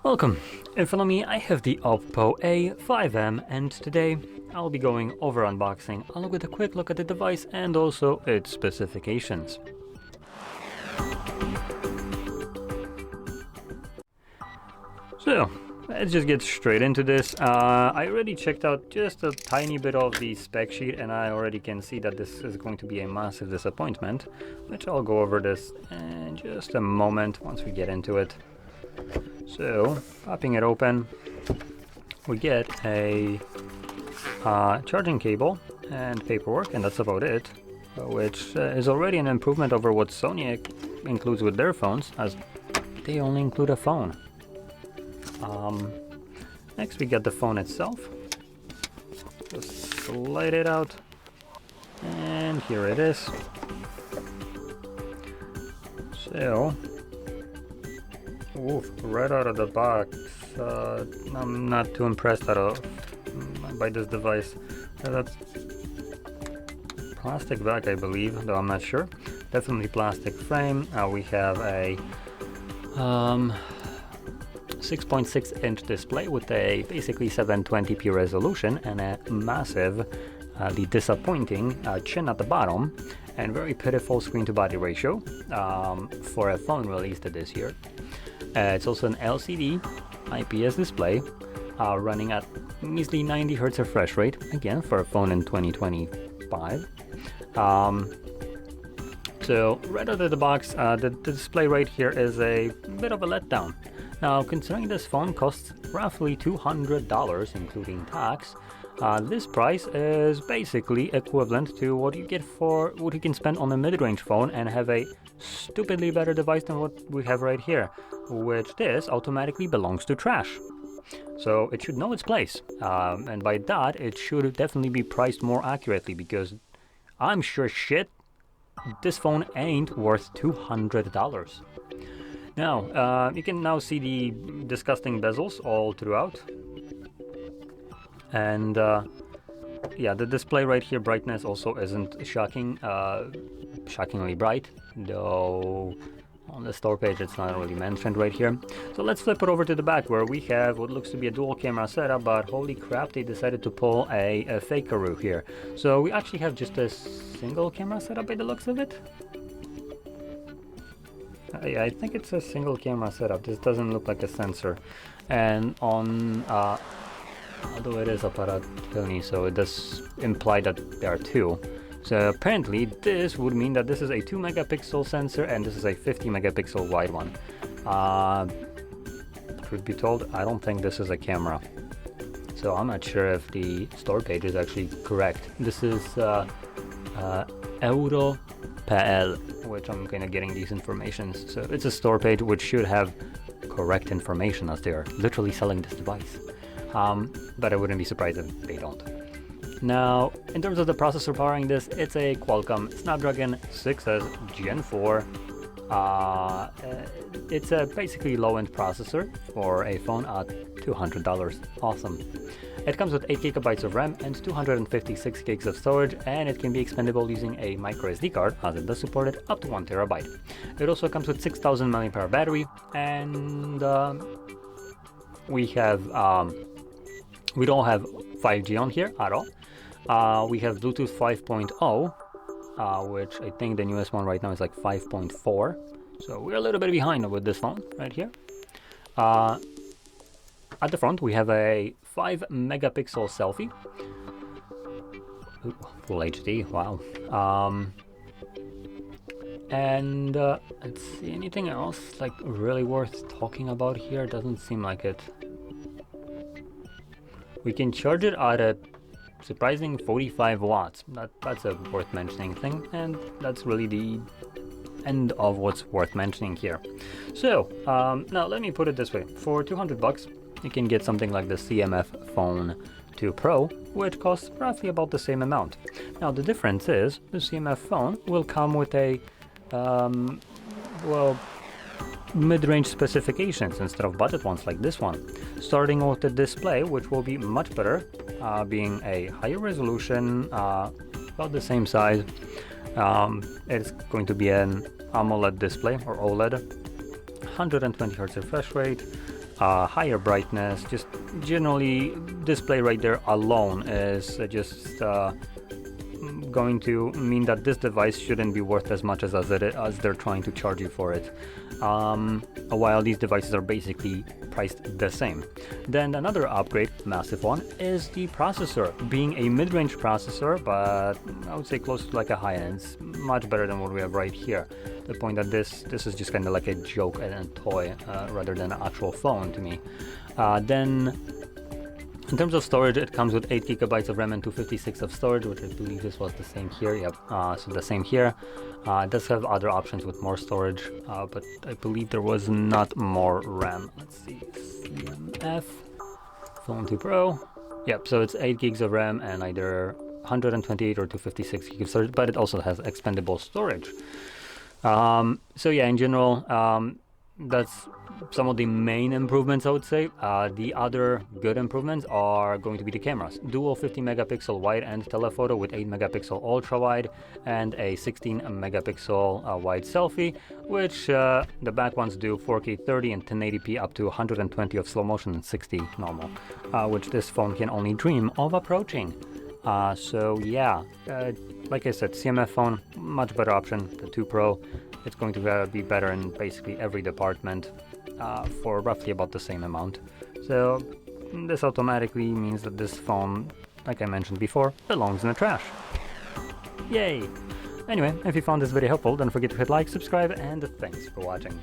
Welcome! In front of me I have the OPPO A5m, and today I'll be going over unboxing along with a quick look at the device and also its specifications. So, let's just get straight into this. I already checked out just a tiny bit of the spec sheet and I already can see that this is going to be a massive disappointment, which I'll go over this in just a moment once we get into it. So, popping it open, we get a charging cable and paperwork, and that's about it, which is already an improvement over what Sony includes with their phones, as they only include a phone. Next we get the phone itself. Just slide it out, and here it is. So, right out of the box, I'm not too impressed at all by this device. That's plastic back, I believe, though I'm not sure. Definitely plastic frame. We have a 6.6-inch display with a basically 720p resolution and a massive, the disappointing chin at the bottom, and very pitiful screen-to-body ratio for a phone released this year. It's also an LCD IPS display running at measly 90 Hz refresh rate, again for a phone in 2025. So right out of the box, the display right here is a bit of a letdown. Now, considering this phone costs roughly $200 including tax, this price is basically equivalent to what you get for what you can spend on a mid-range phone and have a stupidly better device than what we have right here, which this automatically belongs to trash. So it should know its place, and by that it should definitely be priced more accurately, because I'm sure shit this phone ain't worth $200. Now, you can now see the disgusting bezels all throughout, and yeah, the display right here, brightness also isn't shockingly bright, though on the store page it's not really mentioned right here. So let's flip it over to the back, where we have what looks to be a dual camera setup, but holy crap, they decided to pull a fakeroo here. So we actually have just a single camera setup by the looks of it. Yeah, I think it's a single camera setup. This doesn't look like a sensor. And on, although it is a Paratoni, so it does imply that there are two. So apparently this would mean that this is a 2 megapixel sensor and this is a 50 megapixel wide one. Truth be told, I don't think this is a camera. So I'm not sure if the store page is actually correct. This is Euro.pl, which I'm kind of getting these informations. So it's a store page which should have correct information, as they are literally selling this device. But I wouldn't be surprised if they don't. Now, in terms of the processor powering this, it's a Qualcomm Snapdragon 6S Gen 4. It's a basically low-end processor for a phone at $200. Awesome. It comes with 8 GB of RAM and 256 gigs of storage, and it can be expandable using a micro SD card, as it does support it up to 1 TB. It also comes with 6000 mAh battery, and we don't have 5G on here at all. We have Bluetooth 5.0, which I think the newest one right now is like 5.4. So we're a little bit behind with this phone right here. At the front we have a 5 megapixel selfie. Ooh, full HD, wow. And let's see, anything else like really worth talking about here? Doesn't seem like it. We can charge it at a surprising 45 watts. That's a worth mentioning thing, and that's really the end of what's worth mentioning here. So now let me put it this way: for $200 you can get something like the CMF Phone 2 Pro, which costs roughly about the same amount. Now the difference is the CMF phone will come with a well, mid-range specifications instead of budget ones like this one, starting with the display, which will be much better, being a higher resolution, about the same size. It's going to be an AMOLED display, or OLED, 120 Hz refresh rate, higher brightness. Just generally, display right there alone is just going to mean that this device shouldn't be worth as much as they're trying to charge you for it, while these devices are basically priced the same. Then another upgrade, massive one, is the processor. Being a mid-range processor, but I would say close to like a high-end. It's much better than what we have right here. The point that this is just kind of like a joke and a toy rather than an actual phone to me. Then in terms of storage, it comes with 8 GB of RAM and 256 of storage, which I believe this was the same here. Yep, so the same here. It does have other options with more storage, but I believe there was not more RAM. Let's see, CMF, Phone 2 Pro. Yep, so it's 8 gigs of RAM and either 128 or 256 gigs of storage, but it also has expandable storage. So yeah, in general, that's some of the main improvements, I would say. The other good improvements are going to be the cameras. Dual 50 megapixel wide and telephoto with 8 megapixel ultra wide and a 16 megapixel wide selfie, which the back ones do 4K 30 and 1080p up to 120 of slow motion and 60 normal, which this phone can only dream of approaching. So yeah, like I said, CMF phone, much better option. The 2 Pro, it's going to be better in basically every department for roughly about the same amount. So this automatically means that this phone, like I mentioned before, belongs in the trash. Yay! Anyway, if you found this video helpful, don't forget to hit like, subscribe, and thanks for watching.